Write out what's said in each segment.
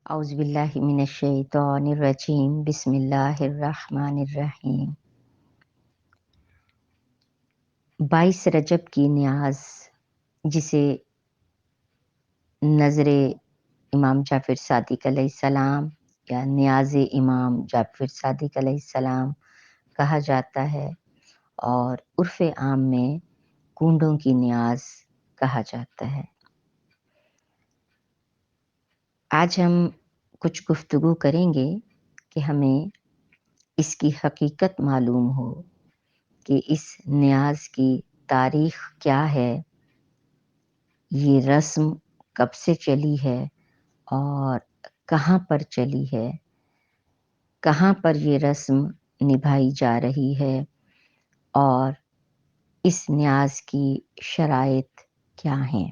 اعوذ باللہ من الشیطان الرجیم بسم اللہ الرحمن الرحیم 22 رجب کی نیاز، جسے نظر امام جعفر صادق علیہ السلام یا نیاز امام جعفر صادق علیہ السلام کہا جاتا ہے، اور عرف عام میں کونڈوں کی نیاز کہا جاتا ہے۔ آج ہم کچھ گفتگو کریں گے کہ ہمیں اس کی حقیقت معلوم ہو کہ اس نیاز کی تاریخ کیا ہے، یہ رسم کب سے چلی ہے اور کہاں پر چلی ہے، کہاں پر یہ رسم نبھائی جا رہی ہے، اور اس نیاز کی شرائط کیا ہیں۔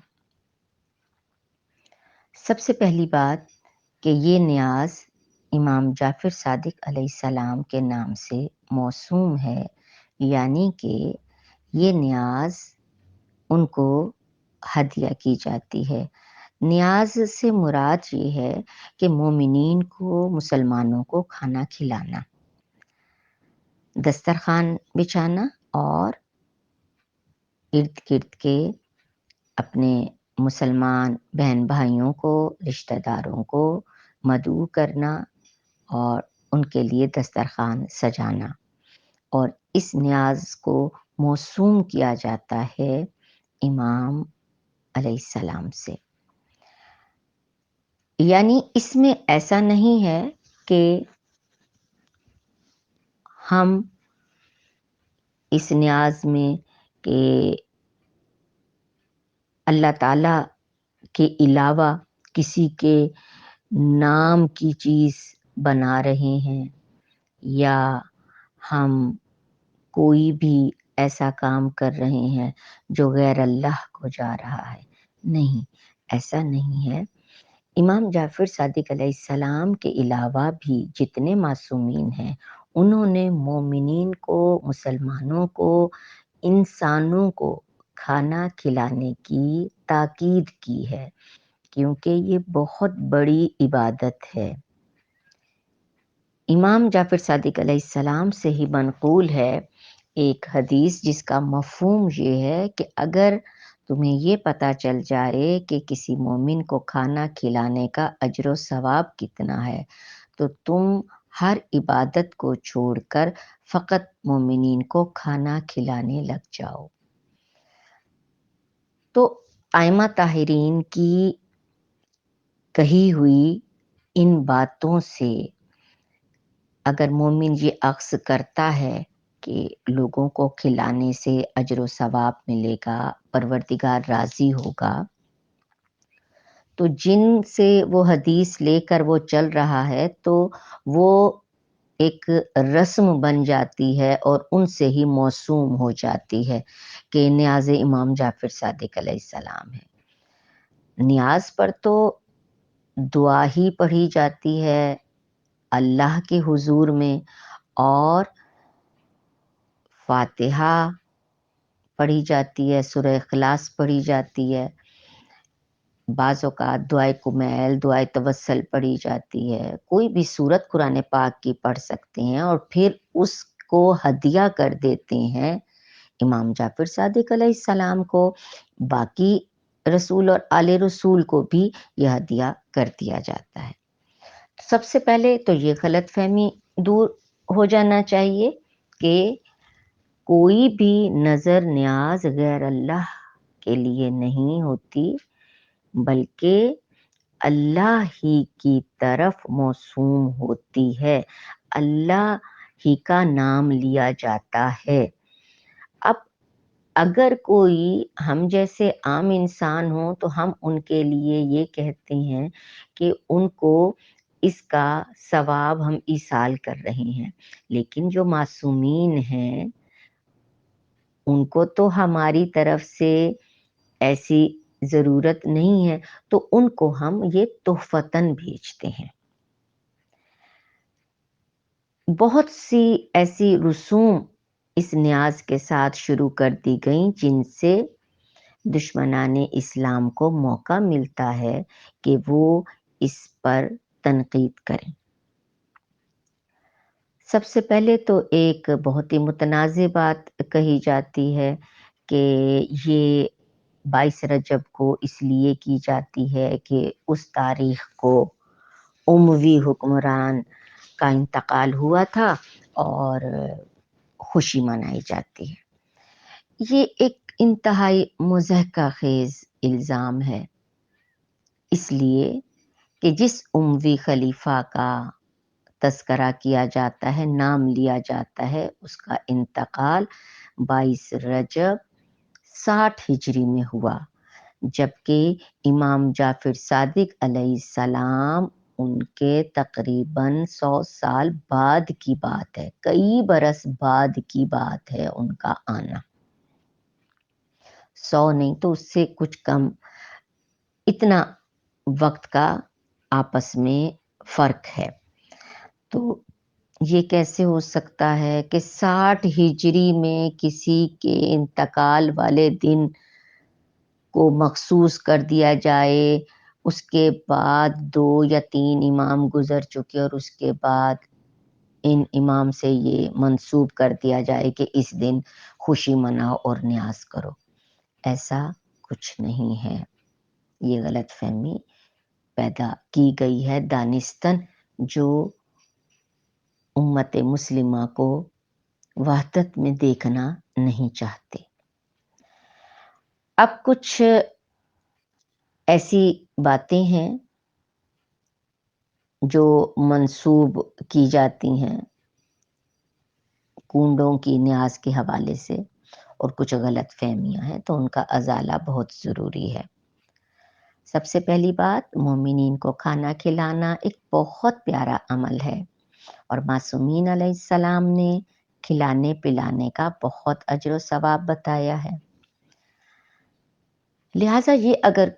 سب سے پہلی بات کہ یہ نیاز امام جعفر صادق علیہ السلام کے نام سے موسوم ہے، یعنی کہ یہ نیاز ان کو ہدیہ کی جاتی ہے۔ نیاز سے مراد یہ ہے کہ مومنین کو، مسلمانوں کو کھانا کھلانا، دسترخوان بچھانا اور ارد گرد کے اپنے مسلمان بہن بھائیوں کو، رشتہ داروں کو مدعو کرنا اور ان کے لیے دسترخوان سجانا، اور اس نیاز کو موسوم کیا جاتا ہے امام علیہ السلام سے۔ یعنی اس میں ایسا نہیں ہے کہ ہم اس نیاز میں کہ اللہ تعالی کے علاوہ کسی کے نام کی چیز بنا رہے ہیں، یا ہم کوئی بھی ایسا کام کر رہے ہیں جو غیر اللہ کو جا رہا ہے۔ نہیں، ایسا نہیں ہے۔ امام جعفر صادق علیہ السلام کے علاوہ بھی جتنے معصومین ہیں، انہوں نے مومنین کو، مسلمانوں کو، انسانوں کو کھانا کھلانے کی تاکید کی ہے، کیونکہ یہ بہت بڑی عبادت ہے۔ امام جعفر صادق علیہ السلام سے ہی منقول ہے ایک حدیث جس کا مفہوم یہ ہے کہ اگر تمہیں یہ پتہ چل جائے کہ کسی مومن کو کھانا کھلانے کا اجر و ثواب کتنا ہے، تو تم ہر عبادت کو چھوڑ کر فقط مومنین کو کھانا کھلانے لگ جاؤ۔ تو ائمہ طاہرین کی کہی ہوئی ان باتوں سے اگر مومن یہ اخذ کرتا ہے کہ لوگوں کو کھلانے سے اجر و ثواب ملے گا، پروردگار راضی ہوگا، تو جن سے وہ حدیث لے کر وہ چل رہا ہے تو وہ ایک رسم بن جاتی ہے اور ان سے ہی موسوم ہو جاتی ہے کہ نیاز امام جعفر صادق علیہ السلام ہے۔ نیاز پر تو دعا ہی پڑھی جاتی ہے اللہ کے حضور میں، اور فاتحہ پڑھی جاتی ہے، سورہ اخلاص پڑھی جاتی ہے، بعض اوقات دعائے کمیل، دعائے توسل پڑھی جاتی ہے، کوئی بھی سورت قرآن پاک کی پڑھ سکتے ہیں، اور پھر اس کو ہدیہ کر دیتے ہیں امام جعفر صادق علیہ السلام کو۔ باقی رسول اور آل رسول کو بھی یہ ہدیہ کر دیا جاتا ہے۔ سب سے پہلے تو یہ غلط فہمی دور ہو جانا چاہیے کہ کوئی بھی نظر نیاز غیر اللہ کے لیے نہیں ہوتی، بلکہ اللہ ہی کی طرف موسوم ہوتی ہے، اللہ ہی کا نام لیا جاتا ہے۔ اب اگر کوئی ہم جیسے عام انسان ہوں تو ہم ان کے لیے یہ کہتے ہیں کہ ان کو اس کا ثواب ہم ایصال کر رہے ہیں، لیکن جو معصومین ہیں ان کو تو ہماری طرف سے ایسی ضرورت نہیں ہے، تو ان کو ہم یہ تحفتاً بھیجتے ہیں۔ بہت سی ایسی رسوم اس نیاز کے ساتھ شروع کر دی گئیں جن سے دشمنان اسلام کو موقع ملتا ہے کہ وہ اس پر تنقید کریں۔ سب سے پہلے تو ایک بہت ہی متنازع بات کہی جاتی ہے کہ یہ 22 رجب کو اس لیے کی جاتی ہے کہ اس تاریخ کو اموی حکمران کا انتقال ہوا تھا اور خوشی منائی جاتی ہے۔ یہ ایک انتہائی مضحکہ خیز الزام ہے، اس لیے کہ جس اموی خلیفہ کا تذکرہ کیا جاتا ہے، نام لیا جاتا ہے، اس کا انتقال 22 رجب 60 ہجری میں ہوا، جبکہ امام جعفر صادق علیہ السلام ان کے تقریباً 100 سال بعد کی بات ہے، کئی برس بعد کی بات ہے ان کا آنا، 100 نہیں تو اس سے کچھ کم، اتنا وقت کا آپس میں فرق ہے۔ تو یہ کیسے ہو سکتا ہے کہ 60 ہجری میں کسی کے انتقال والے دن کو مخصوص کر دیا جائے، اس کے بعد 2 یا 3 امام گزر چکے اور اس کے بعد ان امام سے یہ منسوب کر دیا جائے کہ اس دن خوشی مناؤ اور نیاز کرو۔ ایسا کچھ نہیں ہے، یہ غلط فہمی پیدا کی گئی ہے دانستاً، جو امت مسلمہ کو وحدت میں دیکھنا نہیں چاہتے۔ اب کچھ ایسی باتیں ہیں جو منسوب کی جاتی ہیں کنڈوں کی نیاز کے حوالے سے، اور کچھ غلط فہمیاں ہیں، تو ان کا ازالہ بہت ضروری ہے۔ سب سے پہلی بات، مومنین کو کھانا کھلانا ایک بہت پیارا عمل ہے، اور معصومین علیہ السلام نے کھلانے پلانے کا بہت اجر و ثواب بتایا ہے۔ لہٰذا یہ اگر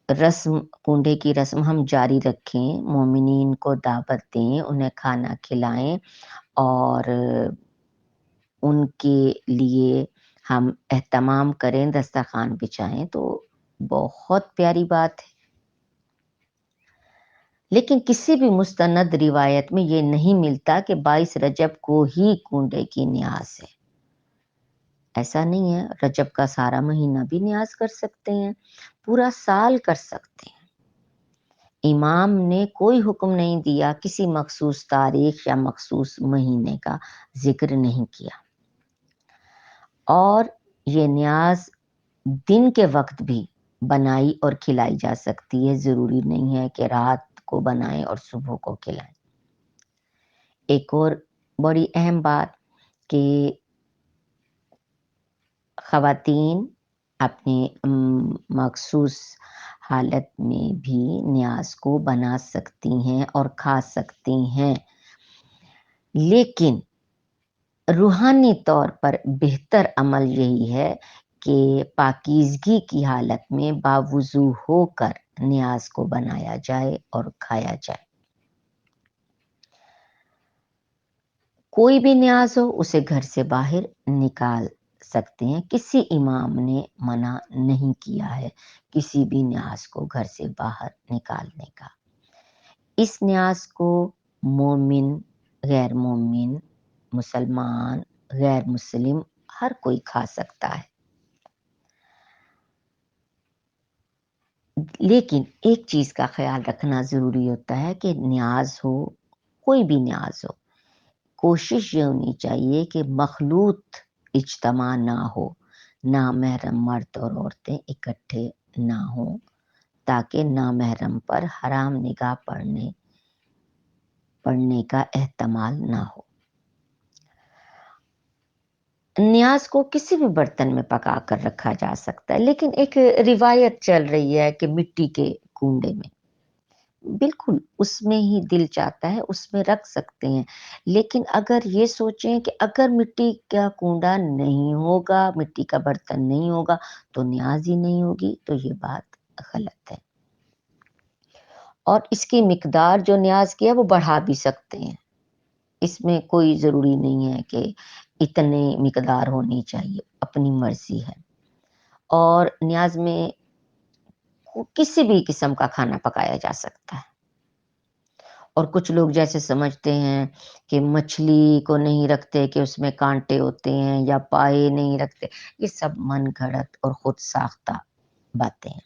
رسم، کنڈے کی رسم ہم جاری رکھیں، مومنین کو دعوت دیں، انہیں کھانا کھلائیں اور ان کے لیے ہم اہتمام کریں، دسترخوان بچھائیں، تو بہت پیاری بات ہے۔ لیکن کسی بھی مستند روایت میں یہ نہیں ملتا کہ 22 رجب کو ہی کنڈے کی نیاز ہے۔ ایسا نہیں ہے، رجب کا سارا مہینہ بھی نیاز کر سکتے ہیں، پورا سال کر سکتے ہیں۔ امام نے کوئی حکم نہیں دیا، کسی مخصوص تاریخ یا مخصوص مہینے کا ذکر نہیں کیا۔ اور یہ نیاز دن کے وقت بھی بنائی اور کھلائی جا سکتی ہے، ضروری نہیں ہے کہ رات کو بنائیں اور صبح کو کھلائیں۔ ایک اور بڑی اہم بات کہ خواتین اپنی مخصوص حالت میں بھی نیاز کو بنا سکتی ہیں اور کھا سکتی ہیں، لیکن روحانی طور پر بہتر عمل یہی ہے کہ پاکیزگی کی حالت میں باوضو ہو کر نیاز کو بنایا جائے اور کھایا جائے۔ کوئی بھی نیاز ہو اسے گھر سے باہر نکال سکتے ہیں، کسی امام نے منع نہیں کیا ہے کسی بھی نیاز کو گھر سے باہر نکالنے کا۔ اس نیاز کو مومن، غیر مومن، مسلمان، غیر مسلم، ہر کوئی کھا سکتا ہے۔ لیکن ایک چیز کا خیال رکھنا ضروری ہوتا ہے کہ نیاز ہو، کوئی بھی نیاز ہو، کوشش یہ ہونی چاہیے کہ مخلوط اجتماع نہ ہو، نامحرم مرد اور عورتیں اکٹھے نہ ہوں، تاکہ نامحرم پر حرام نگاہ پڑنے کا احتمال نہ ہو۔ نیاز کو کسی بھی برتن میں پکا کر رکھا جا سکتا ہے، لیکن ایک روایت چل رہی ہے کہ مٹی کے کنڈے میں، بالکل اس میں ہی دل چاہتا ہے اس میں رکھ سکتے ہیں، لیکن اگر یہ سوچیں کہ اگر مٹی کا کنڈا نہیں ہوگا، مٹی کا برتن نہیں ہوگا تو نیاز ہی نہیں ہوگی، تو یہ بات غلط ہے۔ اور اس کی مقدار جو نیاز کی ہے وہ بڑھا بھی سکتے ہیں، اس میں کوئی ضروری نہیں ہے کہ اتنی مقدار ہونی چاہیے، اپنی مرضی ہے۔ اور نیاز میں کسی بھی قسم کا کھانا پکایا جا سکتا ہے، اور کچھ لوگ جیسے سمجھتے ہیں کہ مچھلی کو نہیں رکھتے کہ اس میں کانٹے ہوتے ہیں یا پائے نہیں رکھتے، یہ سب من گھڑت اور خود ساختہ باتیں ہیں۔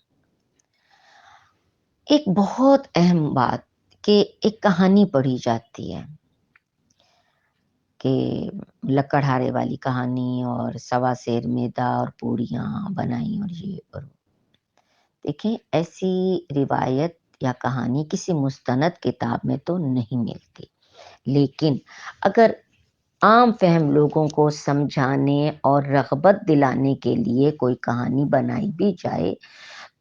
ایک بہت اہم بات کہ ایک کہانی پڑھی جاتی ہے کہ لکڑہارے والی کہانی اور سوا سیر میدا اور پوڑیاں بنائیں اور یہ اور دیکھیں، ایسی روایت یا کہانی کسی مستند کتاب میں تو نہیں ملتی، لیکن اگر عام فہم لوگوں کو سمجھانے اور رغبت دلانے کے لیے کوئی کہانی بنائی بھی جائے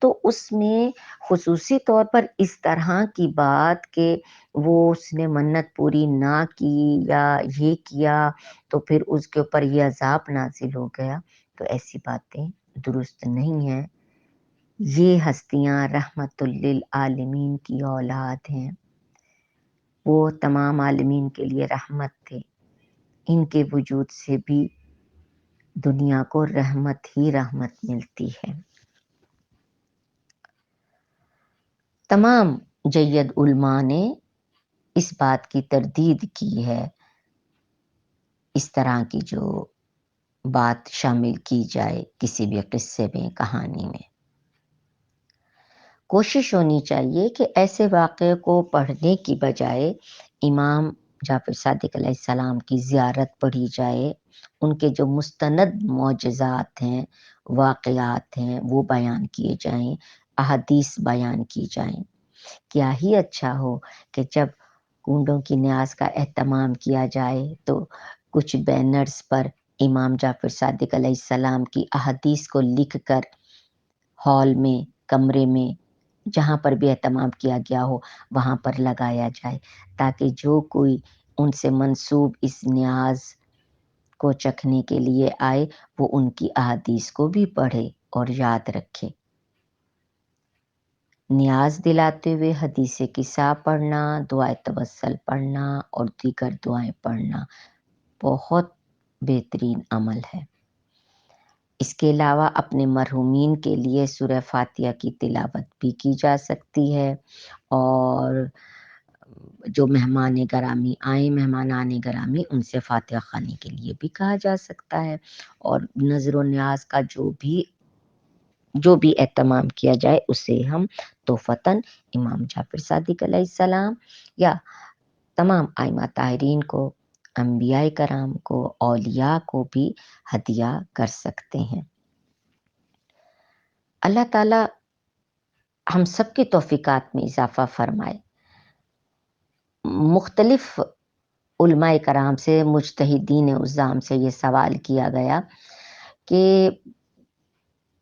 تو اس میں خصوصی طور پر اس طرح کی بات کہ وہ اس نے منت پوری نہ کی یا یہ کیا تو پھر اس کے اوپر یہ عذاب نازل ہو گیا، تو ایسی باتیں درست نہیں ہیں۔ یہ ہستیاں رحمت للعالمین کی اولاد ہیں، وہ تمام عالمین کے لیے رحمت تھے، ان کے وجود سے بھی دنیا کو رحمت ہی رحمت ملتی ہے۔ تمام جید علماء نے اس بات کی تردید کی ہے، اس طرح کی جو بات شامل کی جائے کسی بھی قصے میں، کہانی میں۔ کوشش ہونی چاہیے کہ ایسے واقعے کو پڑھنے کی بجائے امام جعفر صادق علیہ السلام کی زیارت پڑھی جائے، ان کے جو مستند معجزات ہیں، واقعات ہیں، وہ بیان کیے جائیں، احادیث بیان کی جائیں۔ کیا ہی اچھا ہو کہ جب کنڈوں کی نیاز کا اہتمام کیا جائے تو کچھ بینرز پر امام جعفر صادق علیہ السلام کی احادیث کو لکھ کر ہال میں، کمرے میں، جہاں پر بھی اہتمام کیا گیا ہو وہاں پر لگایا جائے، تاکہ جو کوئی ان سے منسوب اس نیاز کو چکھنے کے لیے آئے وہ ان کی احادیث کو بھی پڑھے اور یاد رکھے۔ نیاز دلاتے ہوئے حدیث قصہ پڑھنا، دعائے توسل پڑھنا اور دیگر دعائیں پڑھنا بہت بہترین عمل ہے۔ اس کے علاوہ اپنے مرحومین کے لیے سورہ فاتحہ کی تلاوت بھی کی جا سکتی ہے، اور جو مہمان گرامی آئیں، مہمان گرامی، ان سے فاتحہ خوانی کے لیے بھی کہا جا سکتا ہے، اور نظر و نیاز کا جو بھی اہتمام کیا جائے اسے ہم تحفتاً امام جعفر صادق علیہ السلام یا تمام ائمہ طاہرین کو، انبیاء کرام کو، اولیاء کو بھی ہدیہ کر سکتے ہیں۔ اللہ تعالی ہم سب کے توفیقات میں اضافہ فرمائے۔ مختلف علماء کرام سے، مجتہدین عظام سے یہ سوال کیا گیا کہ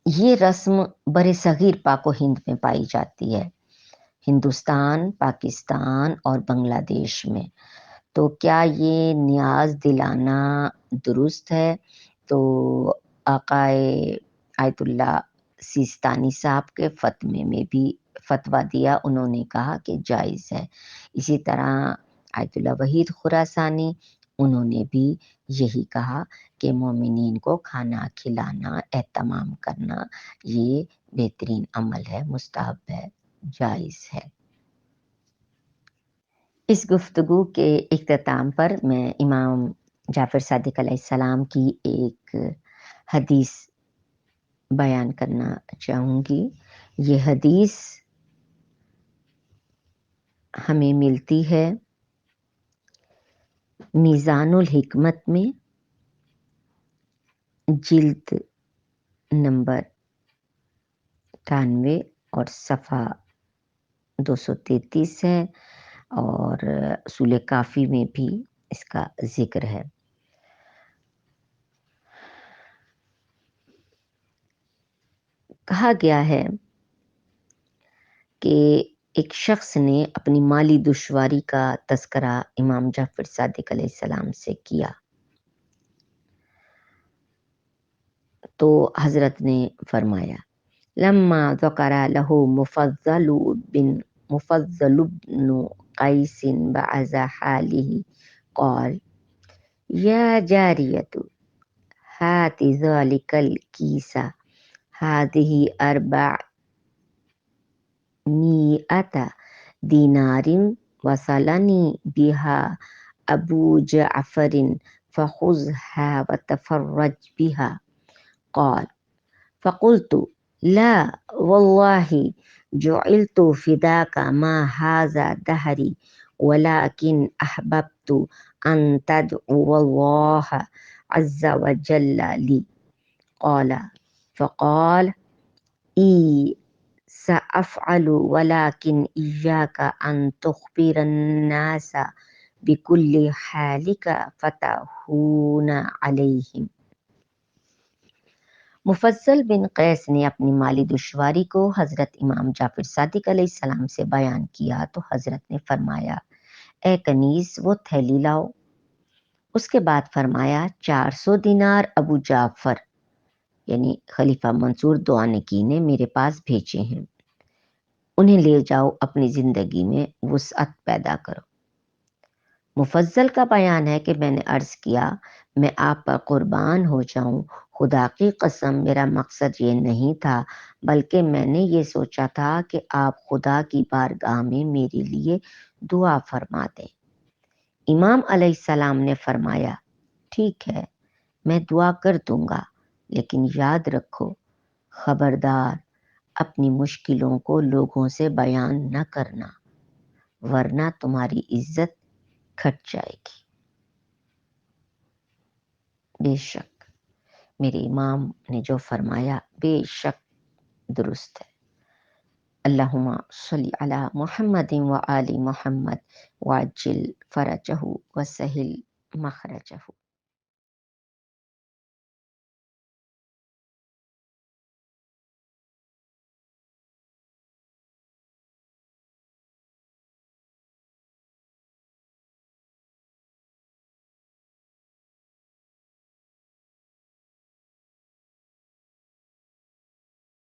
یہ رسم بر صغیر پاک و ہند میں پائی جاتی ہے، ہندوستان، پاکستان اور بنگلہ دیش میں، تو کیا یہ نیاز دلانا درست ہے؟ تو آقائے آیت اللہ سیستانی صاحب کے فتوے میں بھی فتویٰ دیا، انہوں نے کہا کہ جائز ہے۔ اسی طرح آیت اللہ وحید خراسانی، انہوں نے بھی یہی کہا کہ مومنین کو کھانا کھلانا، اہتمام کرنا یہ بہترین عمل ہے، مستحب ہے، جائز ہے۔ اس گفتگو کے اختتام پر میں امام جعفر صادق علیہ السلام کی ایک حدیث بیان کرنا چاہوں گی۔ یہ حدیث ہمیں ملتی ہے میزان الحکمت میں، جلد نمبر 98 اور صفحہ 233 ہے، اور اصول کافی میں بھی اس کا ذکر ہے۔ کہا گیا ہے کہ ایک شخص نے اپنی مالی دشواری کا تذکرہ امام جعفر صادق علیہ السلام سے کیا، تو حضرت نے فرمایا لما ذکر له مفضل بن قیس بعض حاله قال یا جاریۃ هات ذلك الكیس هذه 400 دینار وصلني بها أبو جعفر فخذها وتفرج بها. قال فقلت لا والله جعلت فداك ما هذا دهري ولكن أحببت أن تدعو الله عز وجل لي. قال فقال إي سأفعل ولكن إياك أن تخبر الناس بكل حالك فتهون عليهم. مفضل بن قیس نے اپنی مالی دشواری کو حضرت امام جعفر صادق علیہ السلام سے بیان کیا تو حضرت نے فرمایا اے کنیز وہ تھیلی لاؤ. اس کے بعد فرمایا 400 دینار ابو جعفر یعنی خلیفہ منصور دوانکی نے میرے پاس بھیجے ہیں، انہیں لے جاؤ، اپنی زندگی میں وسعت پیدا کرو. مفضل کا بیان ہے کہ میں نے عرض کیا میں آپ پر قربان ہو جاؤں، خدا کی قسم میرا مقصد یہ نہیں تھا، بلکہ میں نے یہ سوچا تھا کہ آپ خدا کی بارگاہ میں میرے لیے دعا فرما دیں. امام علیہ السلام نے فرمایا ٹھیک ہے میں دعا کر دوں گا، لیکن یاد رکھو خبردار اپنی مشکلوں کو لوگوں سے بیان نہ کرنا ورنہ تمہاری عزت کھٹ جائے گی. بے شک میرے امام نے جو فرمایا بے شک درست ہے. اللہم صلی علی محمد و آل محمد وعجل فرجہ وسہل مخرجہ.